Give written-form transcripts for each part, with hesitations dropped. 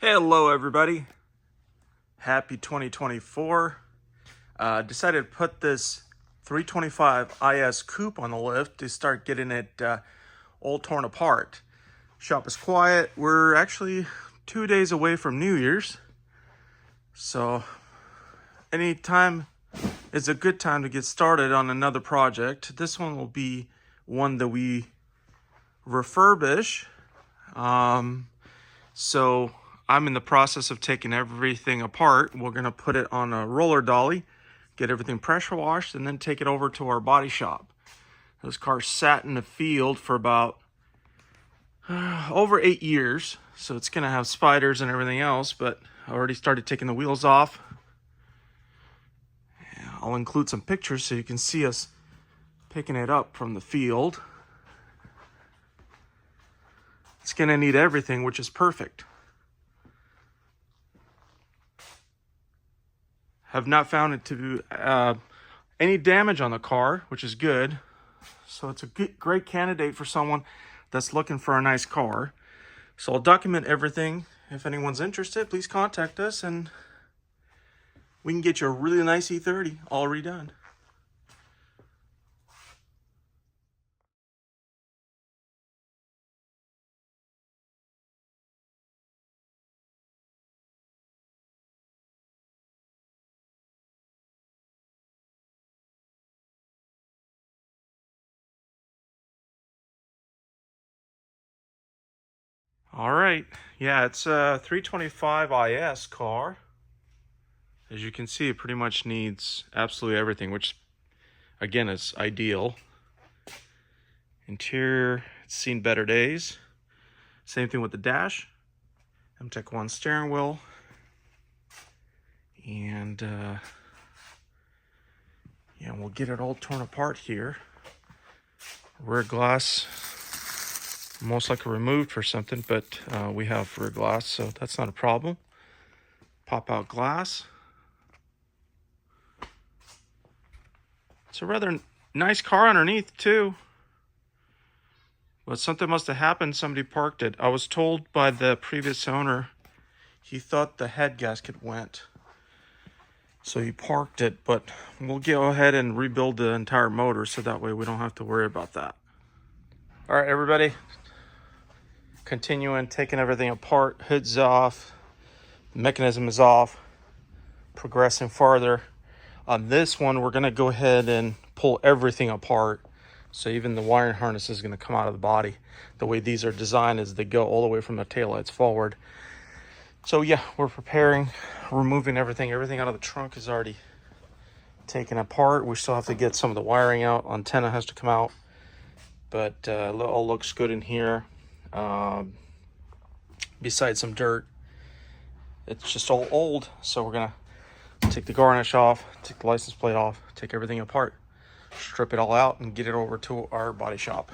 Hello everybody, happy 2024. Decided to put this 325 IS coupe on the lift to start getting it all torn apart. Shop is quiet. We're actually 2 days away from New Year's, so anytime is a good time to get started on another project. This one will be one that we refurbish. So I'm in the process of taking everything apart. We're gonna put it on a roller dolly, get everything pressure washed, and then take it over to our body shop. This car sat in the field for about over 8 years, so it's gonna have spiders and everything else, but I already started taking the wheels off. I'll include some pictures so you can see us picking it up from the field. It's gonna need everything, which is perfect. Have not found it to any damage on the car, which is good. So it's a great candidate for someone that's looking for a nice car. So I'll document everything. If anyone's interested, please contact us and we can get you a really nice E30 all redone. All right, yeah, it's a 325 IS car. As you can see, it pretty much needs absolutely everything, which again is ideal. Interior, it's seen better days. Same thing with the dash. MTech 1 steering wheel. And yeah, we'll get it all torn apart here. Rear glass most likely removed for something, but we have rear glass, so that's not a problem. Pop out glass. It's a rather nice car underneath too, but something must have happened. Somebody parked it. I was told by the previous owner he thought the head gasket went, so he parked it, but we'll go ahead and rebuild the entire motor so that way we don't have to worry about that. All right, everybody, continuing taking everything apart. Hood's off, the mechanism is off, progressing farther. On this one, we're gonna go ahead and pull everything apart. So even the wiring harness is gonna come out of the body. The way these are designed is they go all the way from the taillights forward. So yeah, we're preparing, removing everything. Everything out of the trunk is already taken apart. We still have to get some of the wiring out. Antenna has to come out, but it all looks good in here. Besides some dirt, it's just all old. So we're gonna take the garnish off, take the license plate off, take everything apart, strip it all out, and get it over to our body shop.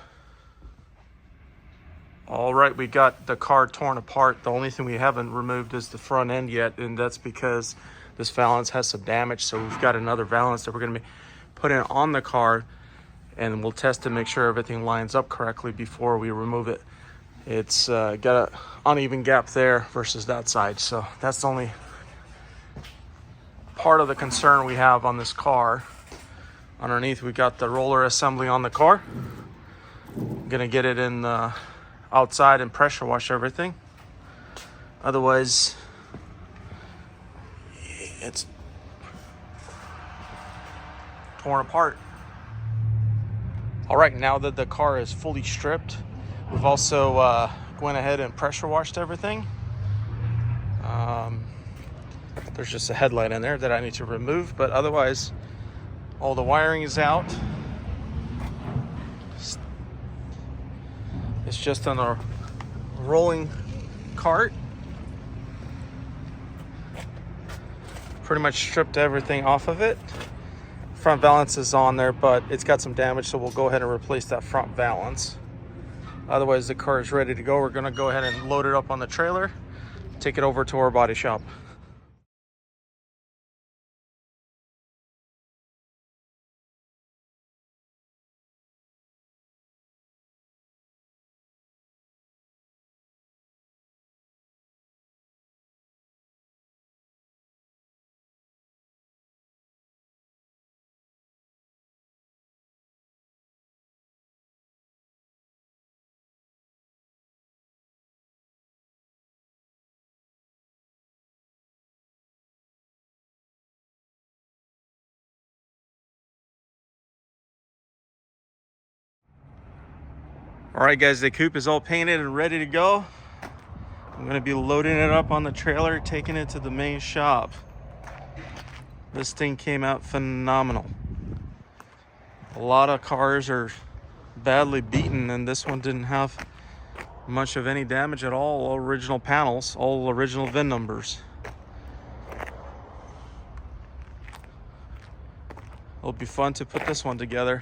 All right, we got the car torn apart. The only thing we haven't removed is the front end yet, and that's because this valance has some damage. So we've got another valance that we're gonna be putting on the car, and we'll test to make sure everything lines up correctly before we remove it. It's got an uneven gap there versus that side, so that's the only part of the concern we have on this car. Underneath, we got the roller assembly on the car. I'm gonna get it in the outside and pressure wash everything. Otherwise, it's torn apart. All right, now that the car is fully stripped, we've also went ahead and pressure washed everything. There's just a headlight in there that I need to remove, but otherwise, all the wiring is out. It's just on a rolling cart. Pretty much stripped everything off of it. Front valance is on there, but it's got some damage, so we'll go ahead and replace that front valance. Otherwise, the car is ready to go. We're gonna go ahead and load it up on the trailer, take it over to our body shop. All right, guys, the coupe is all painted and ready to go. I'm going to be loading it up on the trailer, taking it to the main shop. This thing came out phenomenal. A lot of cars are badly beaten, and this one didn't have much of any damage at all. All original panels, all original VIN numbers. It'll be fun to put this one together.